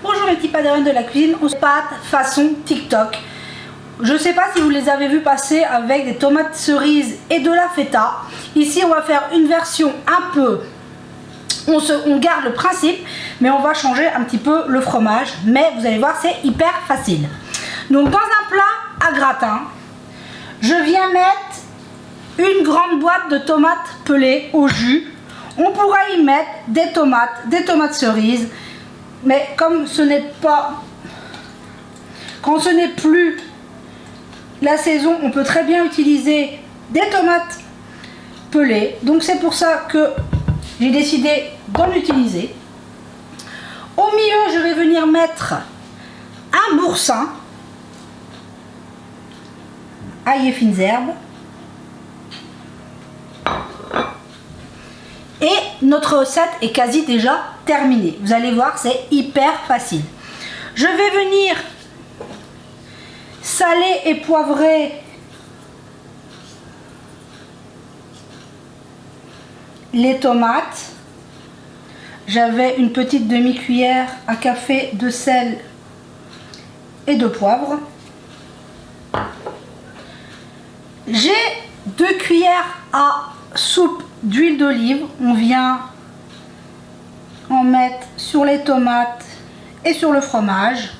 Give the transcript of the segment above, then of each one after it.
Bonjour mes petits padawans de la cuisine, on se pâte façon TikTok. Je ne sais pas si vous les avez vus passer avec des tomates cerises et de la feta. Ici on va faire une version un peu, on garde le principe, mais on va changer un petit peu le fromage. Mais vous allez voir, c'est hyper facile. Donc dans un plat à gratin, je viens mettre une grande boîte de tomates pelées au jus. On pourra y mettre des tomates cerises, mais comme ce n'est pas, quand ce n'est plus la saison, on peut très bien utiliser des tomates pelées. Donc c'est pour ça que j'ai décidé d'en utiliser. Au milieu, je vais venir mettre un boursin, ail et fines herbes. Et notre recette est quasi déjà terminée. Vous allez voir, c'est hyper facile. Je vais venir saler et poivrer les tomates. J'avais une petite demi-cuillère à café de sel et de poivre. J'ai 2 cuillères à soupe d'huile d'olive. On vient en mettre sur les tomates et sur le fromage.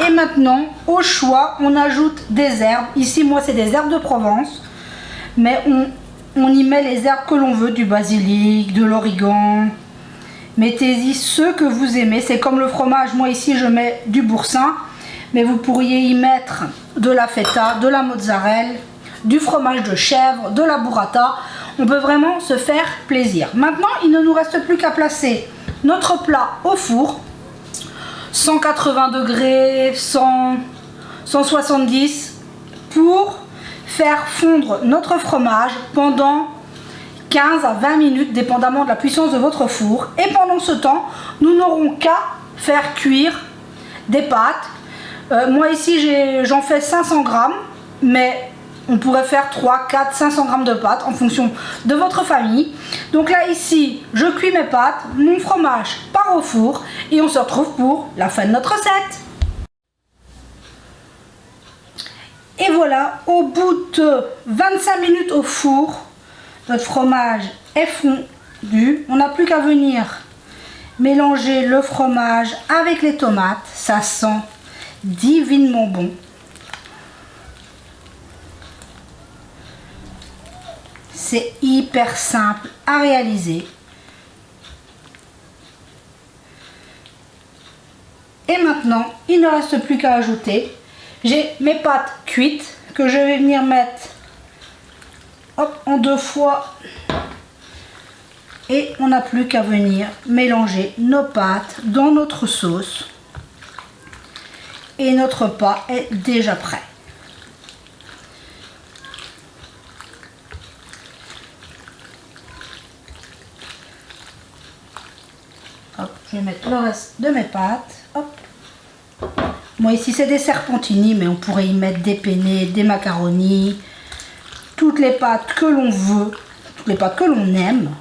Et maintenant, au choix, on ajoute des herbes. Ici, moi, c'est des herbes de Provence. Mais on y met les herbes que l'on veut, du basilic, de l'origan. Mettez-y ceux que vous aimez. C'est comme le fromage. Moi, ici, je mets du boursin. Mais vous pourriez y mettre de la feta, de la mozzarella, du fromage de chèvre, de la burrata. On peut vraiment se faire plaisir. Maintenant, il ne nous reste plus qu'à placer notre plat au four. 180 degrés, 170 pour faire fondre notre fromage pendant 15 à 20 minutes, dépendamment de la puissance de votre four. Et pendant ce temps, nous n'aurons qu'à faire cuire des pâtes. Moi ici, j'en fais 500 grammes, mais on pourrait faire 3, 4, 500 grammes de pâtes en fonction de votre famille. Donc là, ici, je cuis mes pâtes, mon fromage part au four et on se retrouve pour la fin de notre recette. Et voilà, au bout de 25 minutes au four, notre fromage est fondu. On n'a plus qu'à venir mélanger le fromage avec les tomates. Ça sent divinement bon. C'est hyper simple à réaliser. Et maintenant, il ne reste plus qu'à ajouter. J'ai mes pâtes cuites que je vais venir mettre en 2 fois. Et on n'a plus qu'à venir mélanger nos pâtes dans notre sauce. Et notre plat est déjà prêt. Hop, je vais mettre le reste de mes pâtes. Hop. Moi ici c'est des serpentini, mais on pourrait y mettre des penne, des macaronis, toutes les pâtes que l'on veut, toutes les pâtes que l'on aime.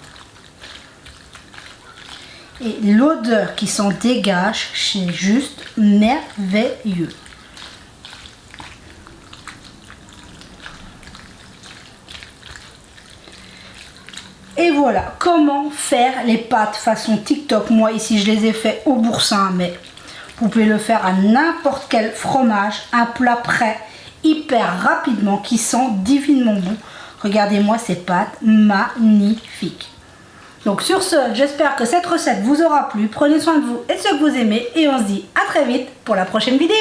Et l'odeur qui s'en dégage, c'est juste merveilleux. Et voilà comment faire les pâtes façon TikTok. Moi ici je les ai fait au boursin, mais vous pouvez le faire à n'importe quel fromage. Un plat prêt hyper rapidement qui sent divinement bon. Regardez-moi ces pâtes magnifiques. Donc sur ce, j'espère que cette recette vous aura plu. Prenez soin de vous et de ceux que vous aimez. Et on se dit à très vite pour la prochaine vidéo.